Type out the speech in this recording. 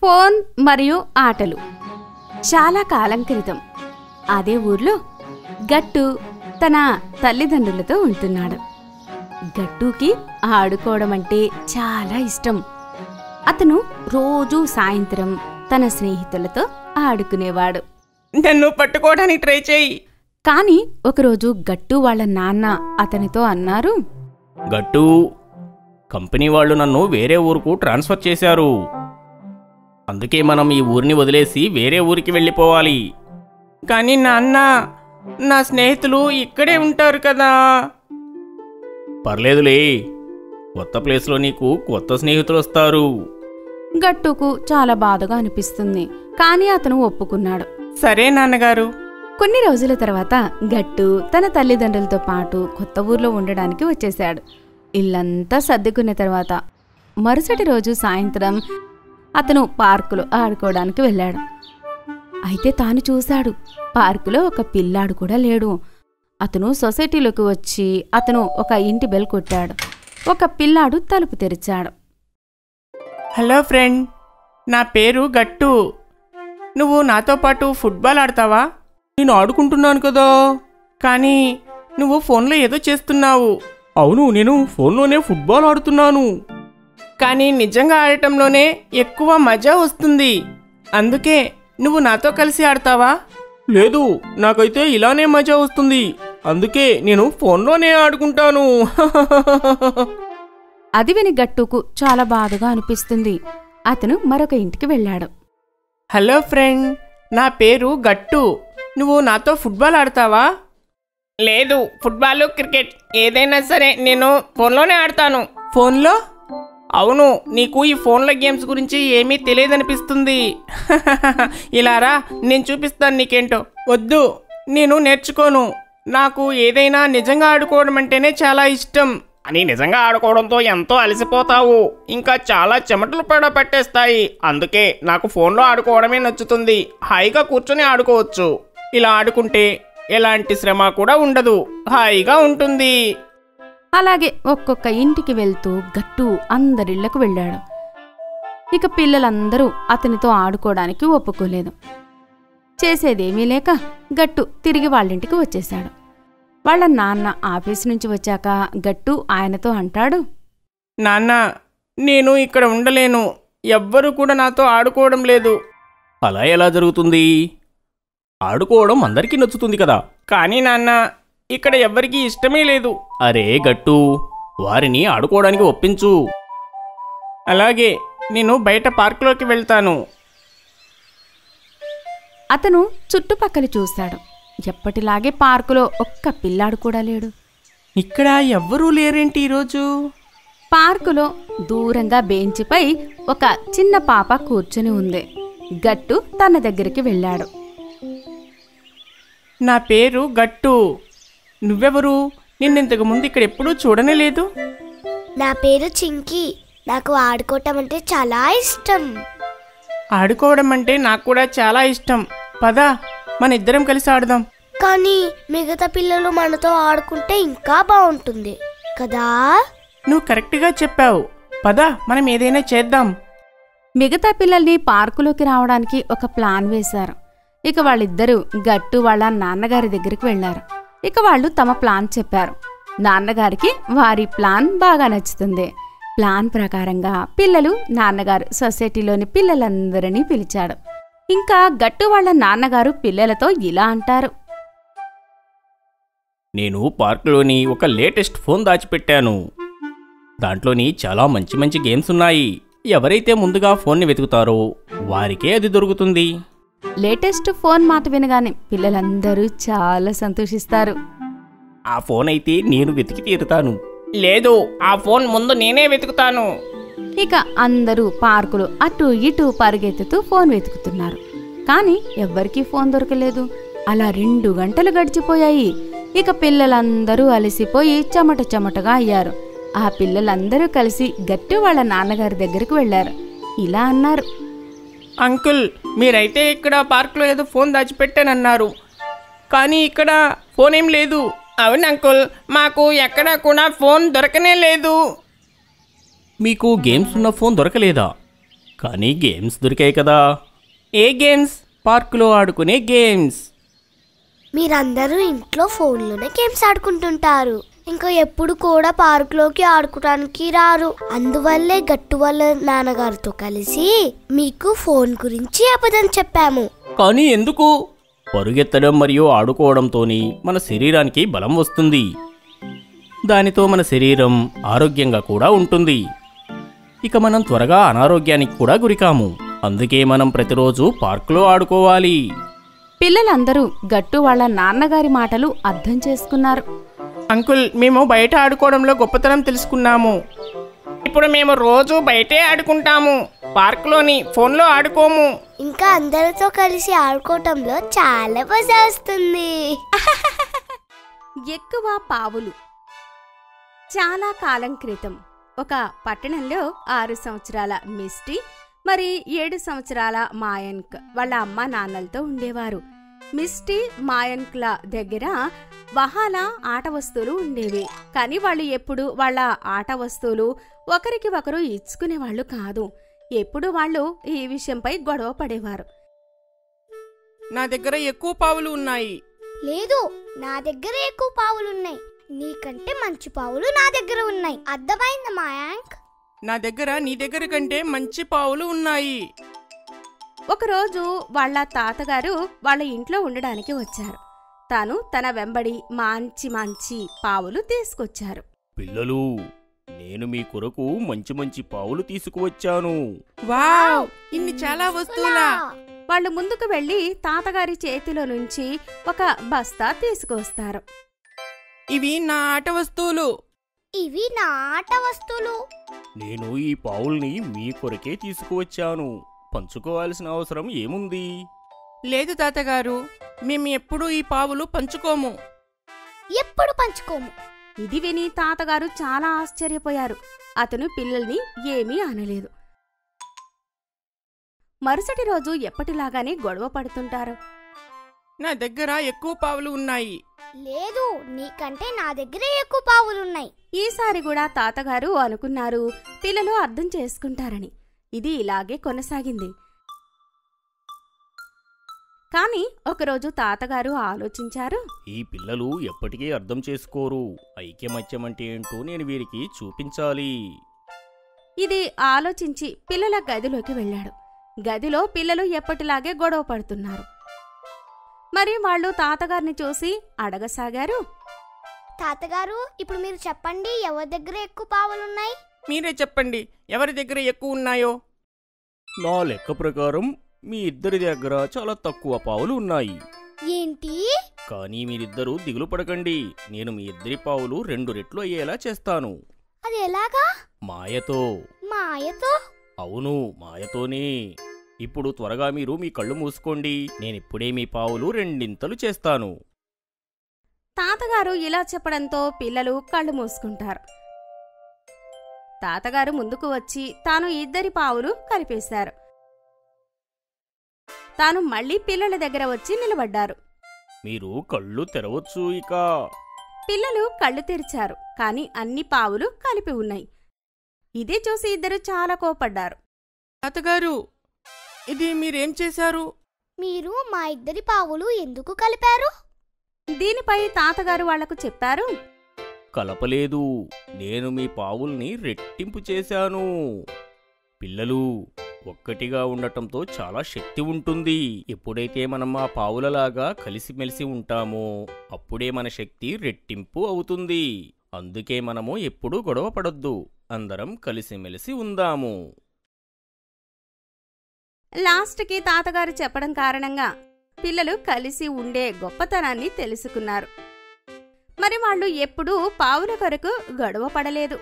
Phone మరియు ఆటలు. చాలా కాలం క్రితం అదే ఊర్లో గట్టు తన తల్లిదండ్రులతో ఉంటున్నాడు. గట్టుకి ఆడుకోవడం అంటే చాలా ఇష్టం. అతను రోజూ సాయంత్రం తన స్నేహితులతో ఆడుకునేవాడు. నన్ను పట్టుకోవడానికి ట్రై చేయి. కానీ ఒకరోజు గట్టు వాళ్ళ నాన్న అతనితో అన్నారు, గట్టు, కంపెనీ వాళ్ళు నన్ను వేరే ఊరుకు ట్రాన్స్ఫర్ చేశారు. అందుకే మనం ఈ ఊరిని వదిలేసి వేరే ఊరికి వెళ్ళిపోవాలి. కానీ నాన్న, నా స్నేహితులు ఇక్కడే ఉంటారు కదా. పర్లేదులే, కొత్త ప్లేస్లో నీకు కొత్త స్నేహితులు వస్తారు. గట్టుకు చాలా బాధగా అనిపిస్తుంది. కానీ అతను ఒప్పుకున్నాడు. సరే నాన్నగారు. కొన్ని రోజుల తర్వాత గట్టు తన తల్లిదండ్రులతో పాటు కొత్త ఊర్లో ఉండడానికి వచ్చేశాడు. ఇల్లంతా సర్దుకున్న తర్వాత మరుసటి రోజు సాయంత్రం అతను పార్కులో ఆడుకోవడానికి వెళ్ళాడు. అయితే తాను చూశాడు, పార్కులో ఒక పిల్లాడు కూడా లేడు. అతను సొసైటీలోకి వచ్చి అతను ఒక ఇంటి బెల్ కొట్టాడు. ఒక పిల్లాడు తలుపు తెరిచాడు. హలో ఫ్రెండ్, నా పేరు గట్టు. నువ్వు నాతో పాటు ఫుట్బాల్ ఆడతావా? నేను ఆడుకుంటున్నాను కదా. కానీ నువ్వు ఫోన్లో ఏదో చేస్తున్నావు. అవును, నేను ఫోన్లోనే ఫుట్బాల్ ఆడుతున్నాను. కానీ నిజంగా ఆడటంలోనే ఎక్కువ మజా వస్తుంది. అందుకే నువ్వు నాతో కలిసి ఆడతావా? లేదు, నాకైతే ఇలానే మజా వస్తుంది. అందుకే నేను ఫోన్లోనే ఆడుకుంటాను. అది విని గట్టుకు చాలా బాధగా అనిపిస్తుంది. అతను మరొక ఇంటికి వెళ్ళాడు. హలో ఫ్రెండ్, నా పేరు గట్టు. నువ్వు నాతో ఫుట్బాల్ ఆడతావా? లేదు, ఫుట్బాల్, క్రికెట్ ఏదైనా సరే నేను ఫోన్లోనే ఆడతాను. ఫోన్లో? అవును, నీకు ఈ ఫోన్లో గేమ్స్ గురించి ఏమీ తెలియదనిపిస్తుంది. ఇలారా, నేను చూపిస్తాను నీకేంటో. వద్దు, నేను నేర్చుకోను. నాకు ఏదైనా నిజంగా ఆడుకోవడం అంటేనే చాలా ఇష్టం. అని నిజంగా ఆడుకోవడంతో ఎంతో అలసిపోతావు, ఇంకా చాలా చెమటలు పట్టేస్తాయి. అందుకే నాకు ఫోన్లో ఆడుకోవడమే నచ్చుతుంది. హాయిగా కూర్చొని ఆడుకోవచ్చు. ఇలా ఆడుకుంటే ఎలాంటి శ్రమ కూడా ఉండదు, హాయిగా ఉంటుంది. అలాగే ఒక్కొక్క ఇంటికి వెళ్తూ గట్టు అందరిళ్లకు వెళ్ళాడు. ఇక పిల్లలందరూ అతనితో ఆడుకోవడానికి ఒప్పుకోలేదు. చేసేదేమీ లేక గట్టు తిరిగి వాళ్ళింటికి వచ్చేశాడు. వాళ్ళ నాన్న ఆఫీస్ నుంచి వచ్చాక గట్టు ఆయనతో అంటాడు, నాన్న, నేను ఇక్కడ ఉండలేను. ఎవ్వరూ కూడా నాతో ఆడుకోవడం లేదు. అలా ఎలా జరుగుతుంది? ఆడుకోవడం అందరికీ నచ్చుతుంది కదా. కానీ నాన్న, ఇక్కడ ఎవ్వరికీ ఇష్టమే లేదు. అరే గట్టు, వారిని ఆడుకోవడానికి ఒప్పించు. అలాగే, నేను బయట పార్కులోకి వెళ్తాను. అతను చుట్టుపక్కల చూశాడు. ఎప్పటిలాగే పార్కులో ఒక్క పిల్లాడు కూడా లేడు. ఇక్కడ ఎవ్వరూ లేరేంటి ఈరోజు? పార్కులో దూరంగా బెంచిపై ఒక చిన్న పాప కూర్చుని ఉంది. గట్టు తన దగ్గరికి వెళ్ళాడు. నా పేరు గట్టు. నువ్వెవరు? నిన్నింతకు ముందు ఇక్కడ ఎప్పుడూ చూడనే లేదు. నా పేరు చింకీ. నాకు ఆడుకోవటం అంటే చాలా ఇష్టం. ఆడుకోవడం అంటే నాకు కూడా చాలా ఇష్టం. పద, మన ఇద్దరం కలిసి ఆడదాం. కానీ మిగతా పిల్లలు మనతో ఆడుకుంటే ఇంకా బాగుంటుంది కదా. నువ్వు కరెక్ట్గా చెప్పావు. పద, మనం ఏదైనా చేద్దాం. మిగతా పిల్లల్ని పార్కులోకి రావడానికి ఒక ప్లాన్ వేశారు. ఇక వాళ్ళిద్దరూ గట్టు వాళ్ళ నాన్నగారి దగ్గరికి వెళ్లారు. ఇక వాళ్ళు తమ ప్లాన్ చెప్పారు. నాన్నగారికి వారి ప్లాన్ బాగా నచ్చుతుంది. ప్లాన్ ప్రకారంగా పిల్లలు నాన్నగారు సొసైటీలోని పిల్లలందరినీ పిలిచాడు. ఇంకా గట్టు వాళ్ళ నాన్నగారు పిల్లలతో ఇలా అంటారు, నేను పార్కులోని ఒక లేటెస్ట్ ఫోన్ దాచిపెట్టాను. దాంట్లోని చాలా మంచి మంచి గేమ్స్ ఉన్నాయి. ఎవరైతే ముందుగా ఫోన్ని వెతుకుతారో వారికే అది దొరుకుతుంది. లేటెస్ట్ ఫోన్ మాట వినగానే పిల్లలందరూ చాలా సంతోషిస్తారు. ఆ ఫోన్ అయితే నేను వెతికి తీరుతాను. లేదు, ఆ ఫోన్ ముందు నేనే వెతుకుతాను. ఇక అందరూ పార్కులో అటు ఇటు పరిగెత్తుతూ ఫోన్ వెతుకుతున్నారు. కానీ ఎవ్వరికీ ఫోన్ దొరకలేదు. అలా 2 గంటలు గడిచిపోయాయి. ఇక పిల్లలందరూ అలసిపోయి చెమటగా అయ్యారు. ఆ పిల్లలందరూ కలిసి గట్టు వాళ్ళ నాన్నగారి దగ్గరికి వెళ్లారు. ఇలా అన్నారు, అంకుల్, మీరైతే ఇక్కడ పార్కులో ఏదో ఫోన్ దాచిపెట్టానన్నారు. కానీ ఇక్కడ ఫోన్ ఏం లేదు. అవును అంకుల్, మాకు ఎక్కడా కూడా ఫోన్ దొరకనే లేదు. మీకు గేమ్స్ ఉన్న ఫోన్ దొరకలేదా? కానీ గేమ్స్ దొరికాయి కదా. ఏ గేమ్స్? పార్కులో ఆడుకునే గేమ్స్. మీరందరూ ఇంట్లో ఫోన్లోనే గేమ్స్ ఆడుకుంటుంటారు. ఇంకా ఎప్పుడు కూడా పార్కులోకి ఆడుకోవడానికి రారు. అందువల్లే గట్టు వాళ్ళ నాన్నగారితో కలిసి మీకు ఫోన్ గురించి అబద్ధం చెప్పాము. కానీ ఎందుకు? పరుగెత్తడం మరియు ఆడుకోవడంతోని మన శరీరానికి బలం వస్తుంది. దానితో మన శరీరం ఆరోగ్యంగా కూడా ఉంటుంది. ఇక మనం త్వరగా అనారోగ్యానికి కూడా గురికాము. అందుకే మనం ప్రతిరోజు పార్కులో ఆడుకోవాలి. పిల్లలందరూ గట్టు వాళ్ళ నాన్నగారి మాటలు అర్థం చేసుకున్నారు. అంకుల్, మేము బయట ఆడుకోవడంలో గొప్పతనం తెలుసుకున్నాము. ఇప్పుడు మేము రోజు బయటే ఆడుకుంటాము, పార్కులోని ఫోన్లో ఆడుకోము. ఇంకా అందరితో కలిసి ఆడుకోవటంలో చాలా మజా వస్తుంది. ఎక్కువ పావులు. చాలా కాలం క్రితం ఒక పట్టణంలో 6 సంవత్సరాల మిస్టీ మరి 7 సంవత్సరాల మాయన్క్ వాళ్ళ అమ్మ నాన్నలతో ఉండేవారు. మిస్టీ మాయన్క్ల దగ్గర బహాల ఆట వస్తువులు ఉండేవి. కానీ వాళ్ళు ఎప్పుడు వాళ్ళ ఆట వస్తువులు ఒకరికి ఒకరు ఇచ్చుకునేవాళ్ళు కాదు. ఎప్పుడు వాళ్ళు ఈ విషయంపై గొడవ పడేవారు. నా దగ్గర ఎక్కువ పావులు ఉన్నాయి. లేదు, నా దగ్గర ఎక్కువ పావులున్నాయి. నీకంటే మంచి పావులు నా దగ్గర ఉన్నాయి. అర్థమైందా మాయాంక్? నా దగ్గర నీ దగ్గర కంటే మంచి పావులు ఉన్నాయి. ఒకరోజు వాళ్ళ తాతగారు వాళ్ళ ఇంట్లో ఉండడానికి వచ్చారు. తాను తన వెంబడి మంచి మంచి పావులు తీసుకొచ్చారు. పిల్లలు, నేను మీ కొరకు మంచి మంచి పావులు తీసుకువచ్చాను. వావ్, ఇన్ని చాలా వస్తువులా? వాళ్ళు ముందుకు వెళ్లి తాతగారి చేతిలో నుంచి ఒక బస్తా తీసుకొస్తారు. ఇవి నా ఆట వస్తువులు. ఇవి నా ఆట వస్తువులు. నేను ఈ పావుల్ని మీ కొరకే తీసుకువచ్చాను. పంచుకోవాల్సిన అవసరం ఏముంది? లేదు తాతగారు, మేము ఎప్పుడూ ఈ పావులు పంచుకోము. ఎప్పుడు పంచుకోము. ఇది విని తాతగారు చాలా ఆశ్చర్యపోయారు. అతను పిల్లల్ని ఏమీ అనలేదు. మరుసటి రోజు ఎప్పటిలాగానే గొడవ పడుతుంటారు. నా దగ్గర ఎక్కువ పావులు ఉన్నాయి. లేదు, నీకంటే నా దగ్గరే ఎక్కువ పావులున్నాయి. ఈసారి కూడా తాతగారు అనుకున్నారు పిల్లలు అర్థం చేసుకుంటారని. ఇది ఇలాగే కొనసాగింది. కానీ ఒకరోజు తాతగారు ఆలోచించారు, ఈ పిల్లలు ఎప్పటికీ అర్థం చేసుకోరు. ఐక్యమత్యం అంటే ఏంటో నేను వీరికి చూపించాలి. ఇది ఆలోచించి పిల్లల గదిలోకి వెళ్ళాడు. గదిలో పిల్లలు ఎప్పటిలాగే గొడవ పడుతున్నారు. మరి వాళ్ళు తాతగారిని చూసి అడగసాగారు, తాతగారు, ఇప్పుడు మీరు చెప్పండి, ఎవరి దగ్గర ఎక్కువ పావులున్నాయి? మీరే చెప్పండి, ఎవరి దగ్గర ఎక్కువ ఉన్నాయో. నా లెక్క ప్రకారం మీ ఇద్దరి దగ్గర చాలా తక్కువ పావులు ఉన్నాయి. ఏంటి? కానీ మీరిద్దరూ దిగులు పడకండి. నేను మీ ఇద్దరి పావులు 2 రెట్లు అయ్యేలా చేస్తాను. అది ఎలాగా? మాయతో. మాయతో? అవును, మాయతోనే. ఇప్పుడు త్వరగా మీరు మీ కళ్ళు మూసుకోండి. నేనిప్పుడే మీ పావులు 2 చేస్తాను. తాతగారు ఇలా చెప్పడంతో పిల్లలు కళ్ళు మూసుకుంటారు. తాతగారు ముందుకు వచ్చి తాను ఇద్దరి పావులు కలిపేశారు. తాను మళ్ళీ పిల్లల దగ్గర వచ్చి నిలబడ్డారు. మీరు కళ్ళు తెరవచ్చు ఇక. పిల్లలు కళ్ళు తెరిచారు. కాని అన్ని పావులు కలిపి ఉన్నాయి. ఇదే చూసి ఇద్దరు చాలా కోపడ్డారు. తాతగారు, ఇది మీరేం చేశారు? మీరు మా ఇద్దరి పావులు ఎందుకు కలిపారు? దీనిపై తాతగారు వాళ్లకు చెప్పారు, కలపలేదు, నేను మీ పావుల్ని రెట్టింపు చేశాను. పిల్లలు, ఒక్కటిగా ఉండటంతో చాలా శక్తి ఉంటుంది. ఎప్పుడైతే మనం ఆ పావులలాగా కలిసిమెలిసి ఉంటామో అప్పుడే మన శక్తి రెట్టింపు అవుతుంది. అందుకే మనము ఎప్పుడూ గొడవ పడొద్దు. అందరం కలిసిమెలిసి ఉందాము. లాస్ట్కి తాతగారు చెప్పడం కారణంగా పిల్లలు కలిసి ఉండే గొప్పతనాన్ని తెలుసుకున్నారు. మరి వాళ్ళు ఎప్పుడూ పావుల కొరకు గొడవ పడలేదు.